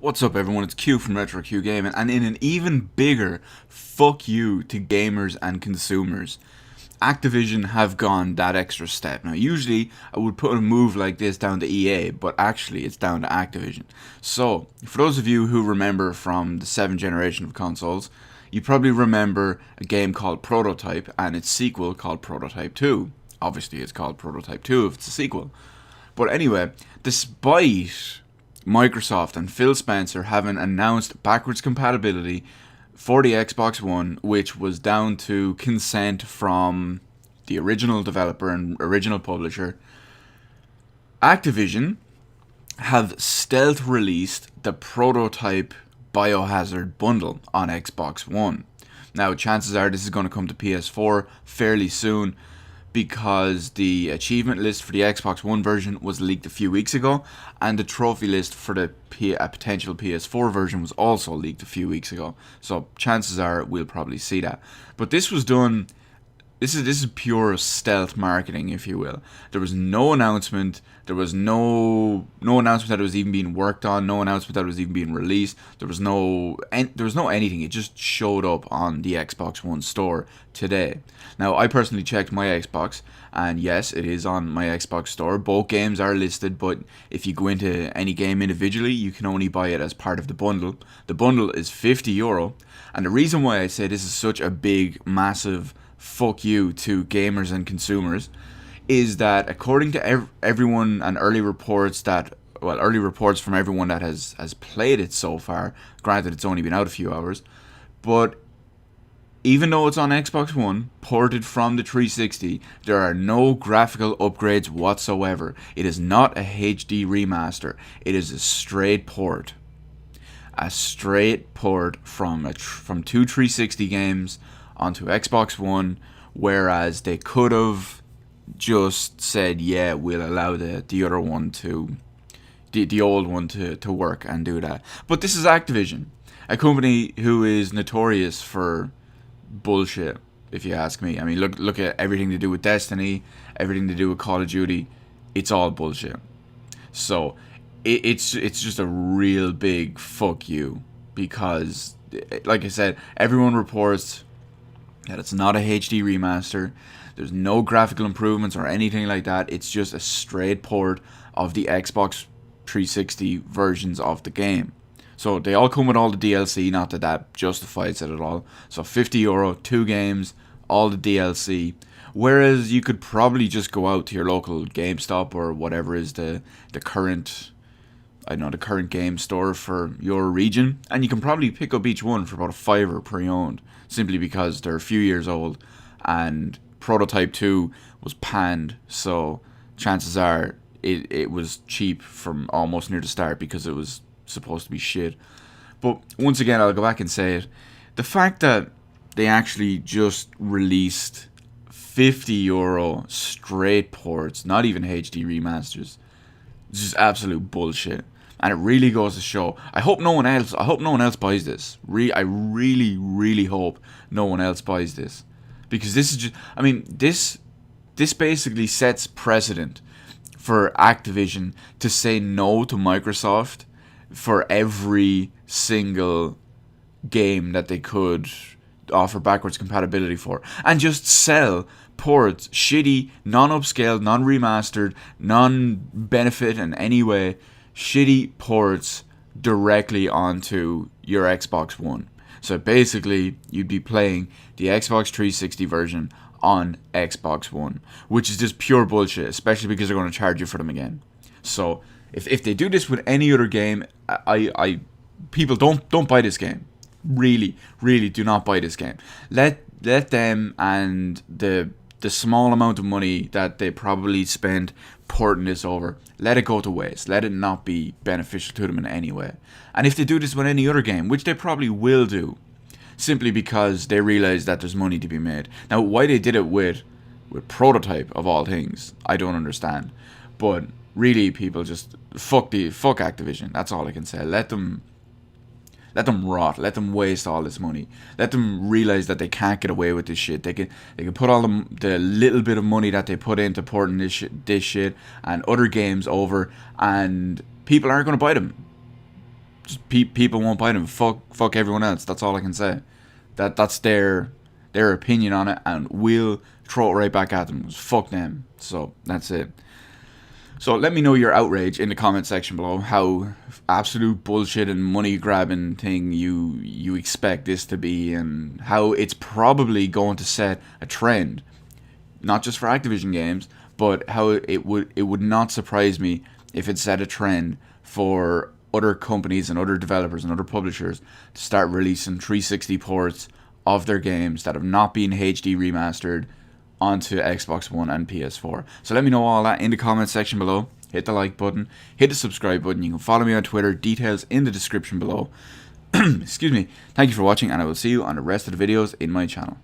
What's up, everyone? It's Q from Retro Q Gaming, and in an even bigger fuck you to gamers and consumers, Activision have gone that extra step. Now, usually I would put a move like this down to EA, but actually it's down to Activision. So, for those of you who remember from the 7th generation of consoles, you probably remember a game called Prototype and its sequel called Prototype 2. Obviously, it's called Prototype 2 if it's a sequel. But anyway, despite Microsoft and Phil Spencer having announced backwards compatibility for the Xbox One, which was down to consent from the original developer and original publisher, Activision have stealth released the Prototype Biohazard bundle on Xbox One. Now, chances are this is going to come to PS4 fairly soon, because the achievement list for the Xbox One version was leaked a few weeks ago, and the trophy list for the potential PS4 version was also leaked a few weeks ago. So chances are we'll probably see that. But this was done. This is pure stealth marketing, if you will. There was no announcement. There was no announcement that it was even being worked on. No announcement that it was even being released. There was no anything. It just showed up on the Xbox One store today. Now, I personally checked my Xbox, and yes, it is on my Xbox store. Both games are listed, but if you go into any game individually, you can only buy it as part of the bundle. The bundle is €50, and the reason why I say this is such a big, massive fuck you to gamers and consumers is that, according to everyone and early reports from everyone that has played it so far, granted it's only been out a few hours, but even though it's on Xbox One, ported from the 360, there are no graphical upgrades whatsoever. It is not a HD remaster. It is a straight port. A straight port from two 360 games onto Xbox One, whereas they could have just said, yeah, we'll allow the other one to, the old one to work and do that. But this is Activision, a company who is notorious for bullshit, if you ask me. I mean, look at everything to do with Destiny, everything to do with Call of Duty. It's all bullshit. So it's just a real big fuck you, because, like I said, everyone reports that it's not a HD remaster. There's no graphical improvements or anything like that. It's just a straight port of the Xbox 360 versions of the game. So they all come with all the DLC, not that that justifies it at all. So €50, 2 games, all the DLC. Whereas you could probably just go out to your local GameStop or whatever is the current, I don't know, the current game store for your region, and you can probably pick up each one for about $5 pre-owned, simply because they're a few years old, and Prototype 2 was panned, so chances are it was cheap from almost near the start because it was supposed to be shit. But once again, I'll go back and say it, the fact that they actually just released €50 straight ports, not even HD remasters, is just absolute bullshit. And it really goes to show. I hope no one else buys this. I really hope no one else buys this, because this is just, I mean, this basically sets precedent for Activision to say no to Microsoft for every single game that they could offer backwards compatibility for, and just sell ports, shitty, non-upscaled, non-remastered, non-benefit in any way, shitty ports directly onto your Xbox One. So basically, you'd be playing the Xbox 360 version on Xbox One, which is just pure bullshit, especially because they're going to charge you for them again. So if they do this with any other game, people don't buy this game. Really do not buy this game. Let them and the small amount of money that they probably spend porting this over, let it go to waste. Let it not be beneficial to them in any way. And if they do this with any other game, which they probably will do, simply because they realize that there's money to be made. Now, why they did it with Prototype of all things, I don't understand. But really, people just fuck Activision. That's all I can say. Let them rot. Let them waste all this money. Let them realize that they can't get away with this shit. They can put all the little bit of money that they put into porting this shit and other games over, and people aren't going to buy them. Just people won't buy them. Fuck everyone else. That's all I can say. That's their opinion on it, and we'll throw it right back at them. Fuck them. So that's it. So let me know your outrage in the comment section below. How absolute bullshit and money grabbing thing you expect this to be, and how it's probably going to set a trend, not just for Activision games, but how it would not surprise me if it set a trend for other companies and other developers and other publishers to start releasing 360 ports of their games that have not been HD remastered onto Xbox One and PS4. So let me know all that in the comment section below. Hit the like button, hit the subscribe button. You can follow me on Twitter, details in the description below. Excuse me. Thank you for watching, and I will see you on the rest of the videos in my channel.